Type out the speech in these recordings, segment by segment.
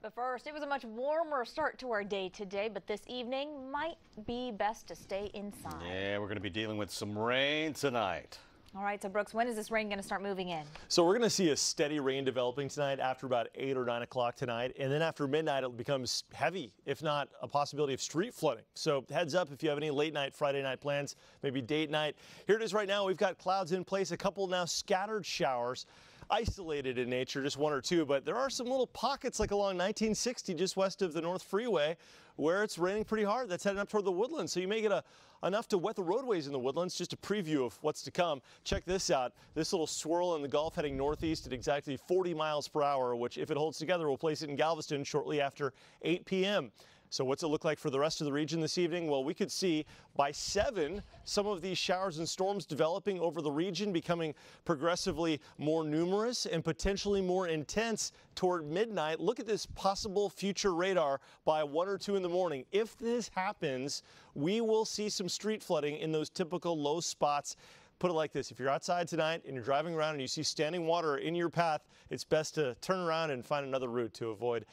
But first, it was a much warmer start to our day today, but this evening might be best to stay inside. Yeah, we're going to be dealing with some rain tonight. All right, so Brooks, when is this rain going to start moving in? So we're going to see a steady rain developing tonight after about 8 or 9 o'clock tonight. And then after midnight, it becomes heavy, if not a possibility of street flooding. So heads up if you have any late night Friday night plans, maybe date night. Here it is right now. We've got clouds in place, a couple now scattered showers. Isolated in nature, just 1 or 2, but there are some little pockets like along 1960 just west of the North Freeway where it's raining pretty hard. That's heading up toward the Woodlands, so you may get enough to wet the roadways in the Woodlands. Just a preview of what's to come. Check this out. This little swirl in the Gulf heading northeast at exactly 40 miles per hour, which if it holds together will place it in Galveston shortly after 8 p.m. So what's it look like for the rest of the region this evening? Well, we could see by 7 some of these showers and storms developing over the region, becoming progressively more numerous and potentially more intense toward midnight. Look at this possible future radar by 1 or 2 in the morning. If this happens, we will see some street flooding in those typical low spots. Put it like this, if you're outside tonight and you're driving around and you see standing water in your path, it's best to turn around and find another route to avoid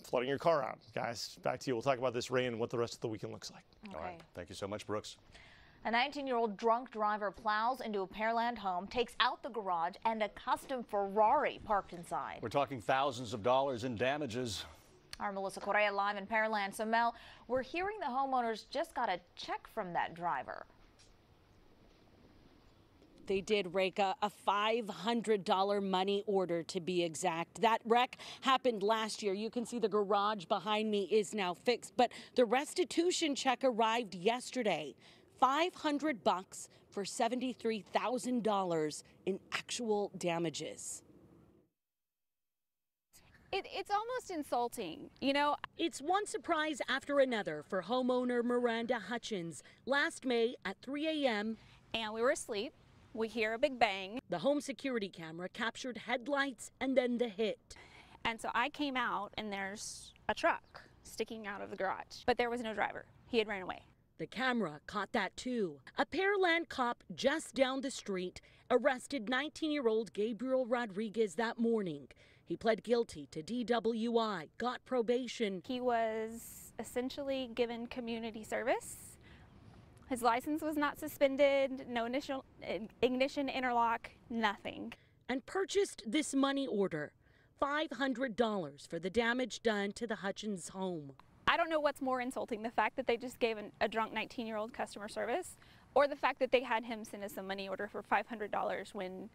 flooding your car out. Guys, back to you. We'll talk about this rain and what the rest of the weekend looks like. Okay. All right. Thank you so much, Brooks. A 19-year-old drunk driver plows into a Pearland home, takes out the garage and a custom Ferrari parked inside. We're talking thousands of dollars in damages. Our Melissa Correa live in Pearland. So, Mel, we're hearing the homeowners just got a check from that driver. They did, Reka, a $500 money order to be exact. That wreck happened last year. You can see the garage behind me is now fixed, but the restitution check arrived yesterday. $500 for $73,000 in actual damages. It's almost insulting, you know. It's one surprise after another for homeowner Miranda Hutchins. Last May at 3 a.m. and we were asleep. We hear a big bang. The home security camera captured headlights and then the hit. And so I came out and there's a truck sticking out of the garage, but there was no driver. He had ran away. The camera caught that too. A Pearland cop just down the street arrested 19-year-old Gabriel Rodriguez that morning. He pled guilty to DWI, got probation. He was essentially given community service. His license was not suspended, no initial ignition interlock, nothing. And purchased this money order, $500 for the damage done to the Hutchins home. I don't know what's more insulting, the fact that they just gave a drunk 19-year-old customer service, or the fact that they had him send us a money order for $500 when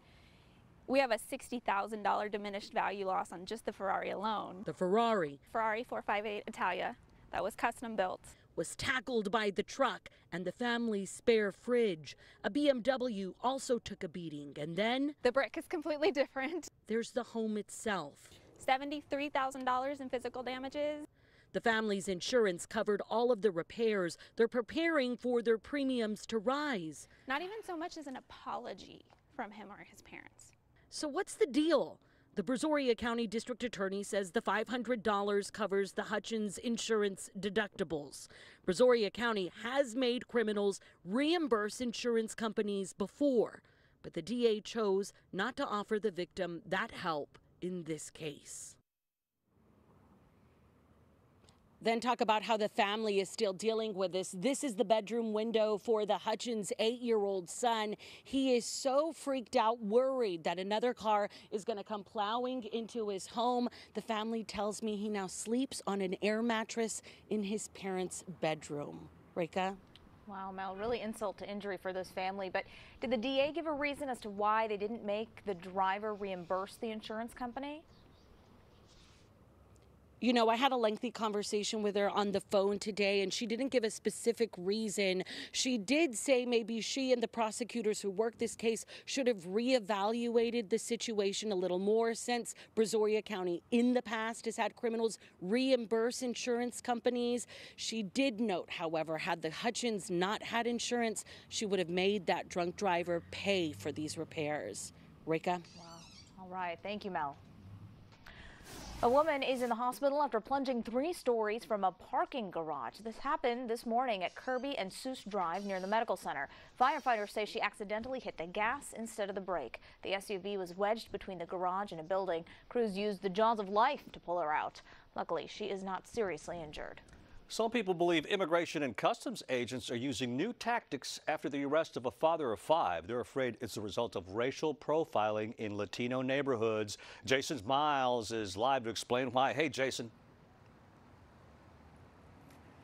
we have a $60,000 diminished value loss on just the Ferrari alone. The Ferrari 458 Italia, that was custom built, was tackled by the truck and the family's spare fridge. A BMW also took a beating, and then the brick is completely different. There's the home itself. $73,000 in physical damages. The family's insurance covered all of the repairs. They're preparing for their premiums to rise. Not even so much as an apology from him or his parents. So what's the deal? The Brazoria County District Attorney says the $500 covers the Hutchins insurance deductibles. Brazoria County has made criminals reimburse insurance companies before, but the DA chose not to offer the victim that help in this case. Then talk about how the family is still dealing with this. This is the bedroom window for the Hutchins 8-year-old son. He is so freaked out, worried that another car is going to come plowing into his home. The family tells me he now sleeps on an air mattress in his parents' bedroom. Reka? Wow, Mel, really insult to injury for this family. But did the DA give a reason as to why they didn't make the driver reimburse the insurance company? You know, I had a lengthy conversation with her on the phone today, and she didn't give a specific reason. She did say maybe she and the prosecutors who worked this case should have reevaluated the situation a little more, since Brazoria County in the past has had criminals reimburse insurance companies. She did note, however, had the Hutchins not had insurance, she would have made that drunk driver pay for these repairs. Reka? Wow. All right. Thank you, Mel. A woman is in the hospital after plunging 3 stories from a parking garage. This happened this morning at Kirby and Seuss Drive near the medical center. Firefighters say she accidentally hit the gas instead of the brake. The SUV was wedged between the garage and a building. Crews used the jaws of life to pull her out. Luckily, she is not seriously injured. Some people believe immigration and customs agents are using new tactics after the arrest of a father of 5. They're afraid it's the result of racial profiling in Latino neighborhoods. Jason Miles is live to explain why. Hey, Jason.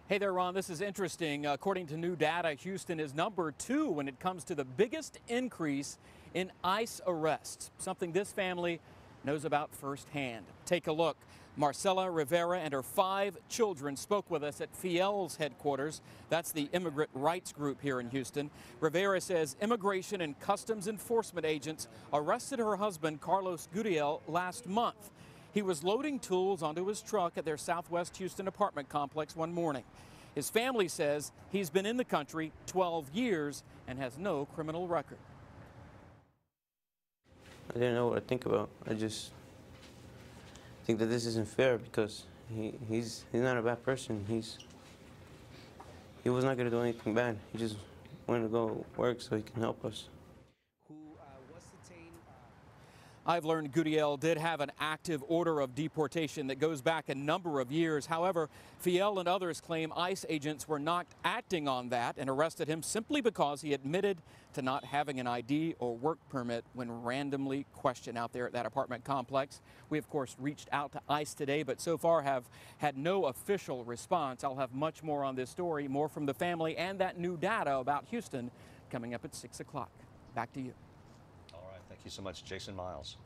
Hey there, Ron. This is interesting. According to new data, Houston is number 2 when it comes to the biggest increase in ICE arrests, something this family knows about firsthand. Take a look. Marcela Rivera and her 5 children spoke with us at FIEL's headquarters. That's the immigrant rights group here in Houston. Rivera says immigration and customs enforcement agents arrested her husband, Carlos Guriel, last month. He was loading tools onto his truck at their Southwest Houston apartment complex one morning. His family says he's been in the country 12 years and has no criminal record. I didn't know what to think about. I just think that this isn't fair because he's not a bad person. He was not going to do anything bad. He just wanted to go work so he can help us. I've learned Guriel did have an active order of deportation that goes back a number of years. However, Fiel and others claim ICE agents were not acting on that and arrested him simply because he admitted to not having an ID or work permit when randomly questioned out there at that apartment complex. We, of course, reached out to ICE today, but so far have had no official response. I'll have much more on this story, more from the family and that new data about Houston coming up at 6 o'clock. Back to you. Thank you so much, Jason Miles.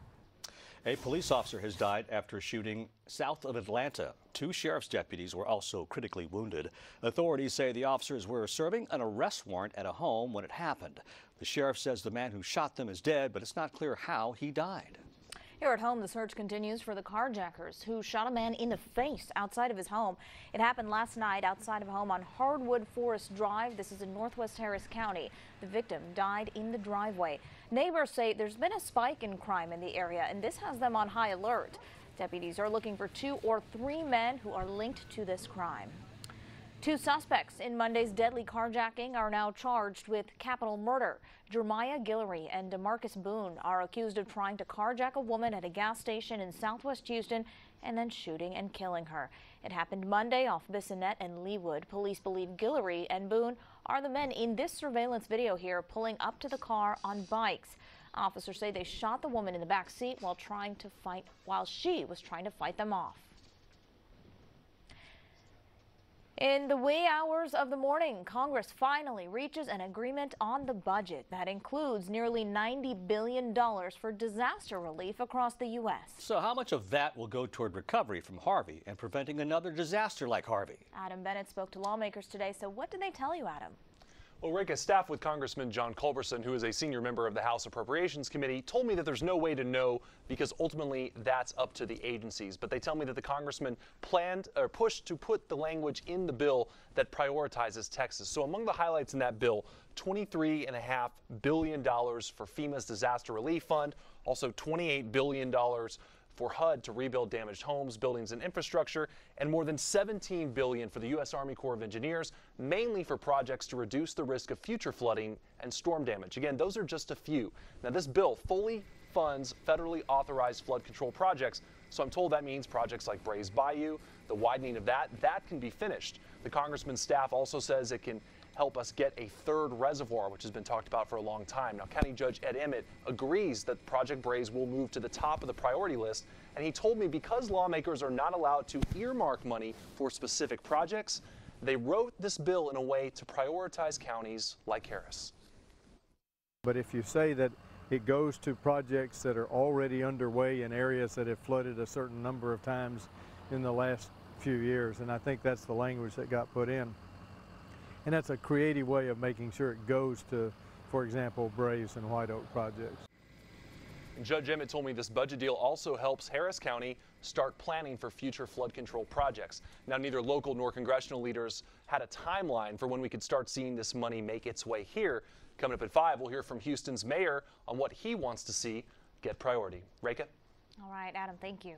A police officer has died after a shooting south of Atlanta. 2 sheriff's deputies were also critically wounded. Authorities say the officers were serving an arrest warrant at a home when it happened. The sheriff says the man who shot them is dead, but it's not clear how he died. Here at home, the search continues for the carjackers who shot a man in the face outside of his home. It happened last night outside of a home on Hardwood Forest Drive. This is in northwest Harris County. The victim died in the driveway. Neighbors say there's been a spike in crime in the area, and this has them on high alert. Deputies are looking for 2 or 3 men who are linked to this crime. 2 suspects in Monday's deadly carjacking are now charged with capital murder. Jeremiah Guillory and DeMarcus Boone are accused of trying to carjack a woman at a gas station in southwest Houston and then shooting and killing her. It happened Monday off Bissonnette and Leawood. Police believe Guillory and Boone are the men in this surveillance video here pulling up to the car on bikes. Officers say they shot the woman in the back seat while she was trying to fight them off. In the wee hours of the morning, Congress finally reaches an agreement on the budget that includes nearly $90 billion for disaster relief across the U.S. So how much of that will go toward recovery from Harvey and preventing another disaster like Harvey? Adam Bennett spoke to lawmakers today. So what did they tell you, Adam? Well, Rika, staff with Congressman John Culberson, who is a senior member of the House Appropriations Committee, told me that there's no way to know because ultimately that's up to the agencies. But they tell me that the congressman pushed to put the language in the bill that prioritizes Texas. So among the highlights in that bill, $23.5 billion for FEMA's Disaster Relief Fund, also $28 billion for HUD to rebuild damaged homes, buildings, and infrastructure, and more than $17 billion for the U.S. Army Corps of Engineers, mainly for projects to reduce the risk of future flooding and storm damage. Again, those are just a few. Now, this bill fully funds federally authorized flood control projects, so I'm told that means projects like Brays Bayou, the widening of that can be finished. The congressman's staff also says it can help us get a 3rd reservoir, which has been talked about for a long time. Now, County Judge Ed Emmett agrees that Project Brays will move to the top of the priority list, and he told me because lawmakers are not allowed to earmark money for specific projects, they wrote this bill in a way to prioritize counties like Harris. But if you say that it goes to projects that are already underway in areas that have flooded a certain number of times in the last few years, and I think that's the language that got put in. And that's a creative way of making sure it goes to, for example, Braves and White Oak projects. And Judge Emmett told me this budget deal also helps Harris County start planning for future flood control projects. Now, neither local nor congressional leaders had a timeline for when we could start seeing this money make its way here. Coming up at 5, we'll hear from Houston's mayor on what he wants to see get priority. Reka? All right, Adam, thank you.